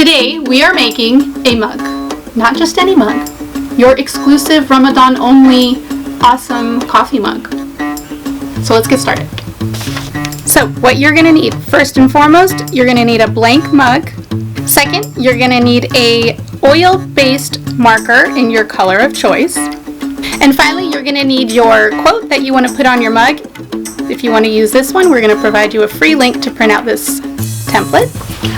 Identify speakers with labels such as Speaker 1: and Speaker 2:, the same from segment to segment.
Speaker 1: Today we are making a mug. Not just any mug. Your exclusive Ramadan only awesome coffee mug. So let's get started. So what you're going to need, first and foremost, you're going to need a blank mug. Second, you're going to need a oil-based marker in your color of choice. And finally, you're going to need your quote that you want to put on your mug. If you want to use this one, we're going to provide you a free link to print out this template.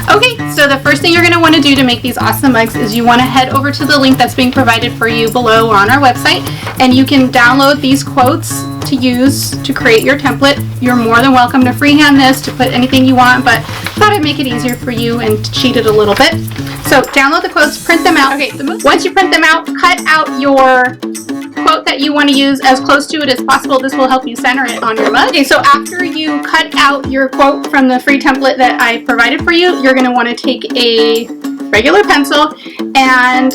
Speaker 1: Okay, so the first thing you're going to want to do to make these awesome mugs is you want to head over to the link that's being provided for you below on our website, and you can download these quotes to use to create your template. You're more than welcome to freehand this, to put anything you want, but I thought I'd make it easier for you and to cheat it a little bit. So download the quotes, print them out. Okay, once you print them out, cut out your quote that you want to use as close to it as possible. This will help you center it on your mug. Okay, so after you cut out your quote from the free template that I provided for you, you're going to want to take a regular pencil and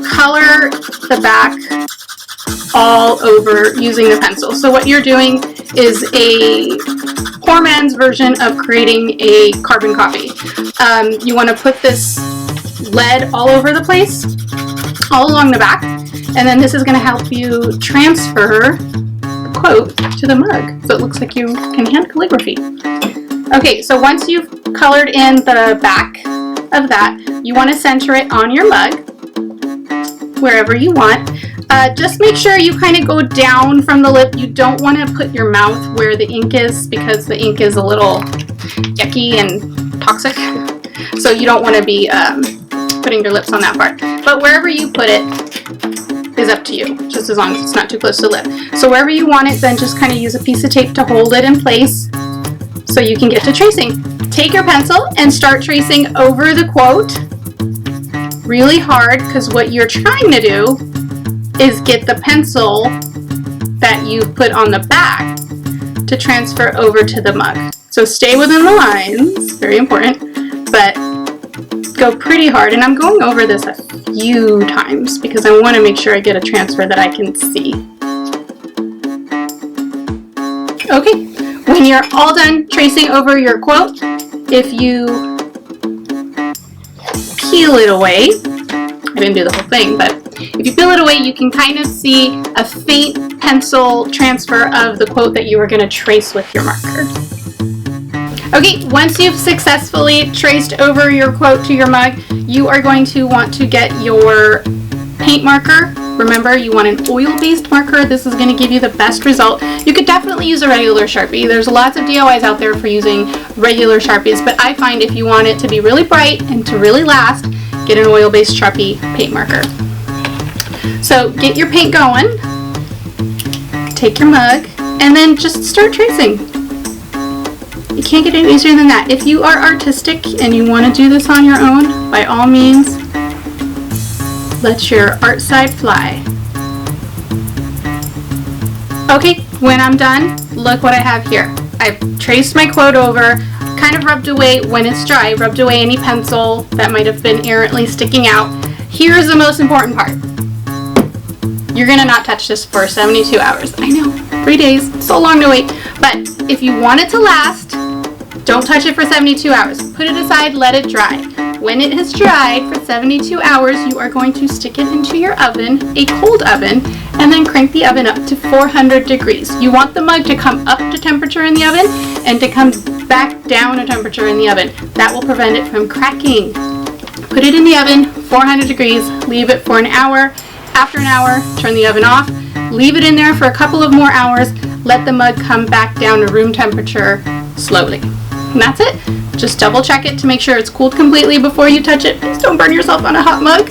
Speaker 1: color the back all over using the pencil. So what you're doing is a poor man's version of creating a carbon copy. You want to put this lead all over the place, all along the back, and then this is going to help you transfer the quote to the mug so it looks like you can hand calligraphy. Okay, so once you've colored in the back of that, you want to center it on your mug wherever you want. Just make sure you kind of go down from the lip. You don't want to put your mouth where the ink is because the ink is a little yucky and toxic. So you don't want to be putting your lips on that part. But wherever you put it is up to you, just as long as it's not too close to the lip. So wherever you want it, then just kind of use a piece of tape to hold it in place so you can get to tracing. Take your pencil and start tracing over the quote really hard, because what you're trying to do is get the pencil that you've put on the back to transfer over to the mug. So stay within the lines, very important, but go pretty hard. And I'm going over this a few times because I want to make sure I get a transfer that I can see. Okay, when you're all done tracing over your quote, if you peel it away, I didn't do the whole thing, but if you peel it away, you can kind of see a faint pencil transfer of the quote that you were going to trace with your marker. Okay, once you've successfully traced over your quote to your mug, you are going to want to get your paint marker. Remember, you want an oil-based marker. This is going to give you the best result. You could definitely use a regular Sharpie. There's lots of DIYs out there for using regular Sharpies, but I find if you want it to be really bright and to really last, get an oil-based Sharpie paint marker. So get your paint going, take your mug, and then just start tracing. You can't get any easier than that. If you are artistic and you want to do this on your own, by all means, let your art side fly. Okay, when I'm done, look what I have here. I've traced my quote over, kind of rubbed away, when it's dry, rubbed away any pencil that might have been errantly sticking out. Here's the most important part. You're gonna not touch this for 72 hours. I know, 3 days, so long to wait. But if you want it to last, don't touch it for 72 hours. Put it aside, let it dry. When it has dried for 72 hours, you are going to stick it into your oven, a cold oven, and then crank the oven up to 400 degrees. You want the mug to come up to temperature in the oven and to come back down a temperature in the oven. That will prevent it from cracking. Put it in the oven, 400 degrees, leave it for an hour. After an hour, turn the oven off, leave it in there for a couple of more hours, let the mug come back down to room temperature slowly. And that's it. Just double check it to make sure it's cooled completely before you touch it. Please don't burn yourself on a hot mug.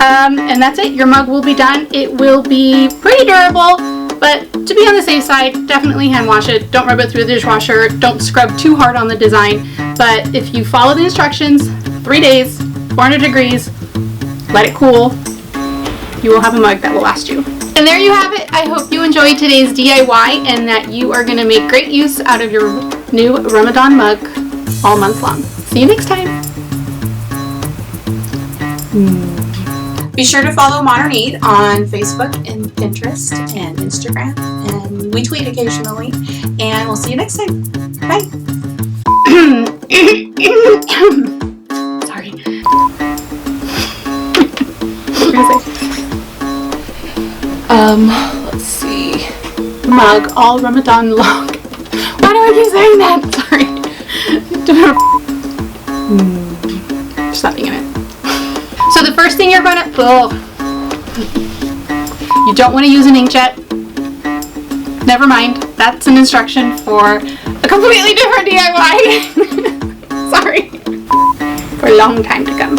Speaker 1: And that's it. Your mug will be done. It will be pretty durable, but to be on the safe side, definitely hand wash it. Don't rub it through the dishwasher. Don't scrub too hard on the design. But if you follow the instructions, 3 days, 400 degrees, let it cool, you will have a mug that will last you. And there you have it. I hope you enjoyed today's DIY and that you are going to make great use out of your new Ramadan mug all month long. See you next time.
Speaker 2: Be sure to follow Modern Eid on Facebook and Pinterest and Instagram, and we tweet occasionally, and we'll see you next time. Bye.
Speaker 1: Sorry. mug all Ramadan long. Why do I keep saying that? Sorry. Stop thinking it. So the first thing you're gonna, you don't want to use an inkjet. Never mind, that's an instruction for a completely different DIY. Sorry. For a long time to come.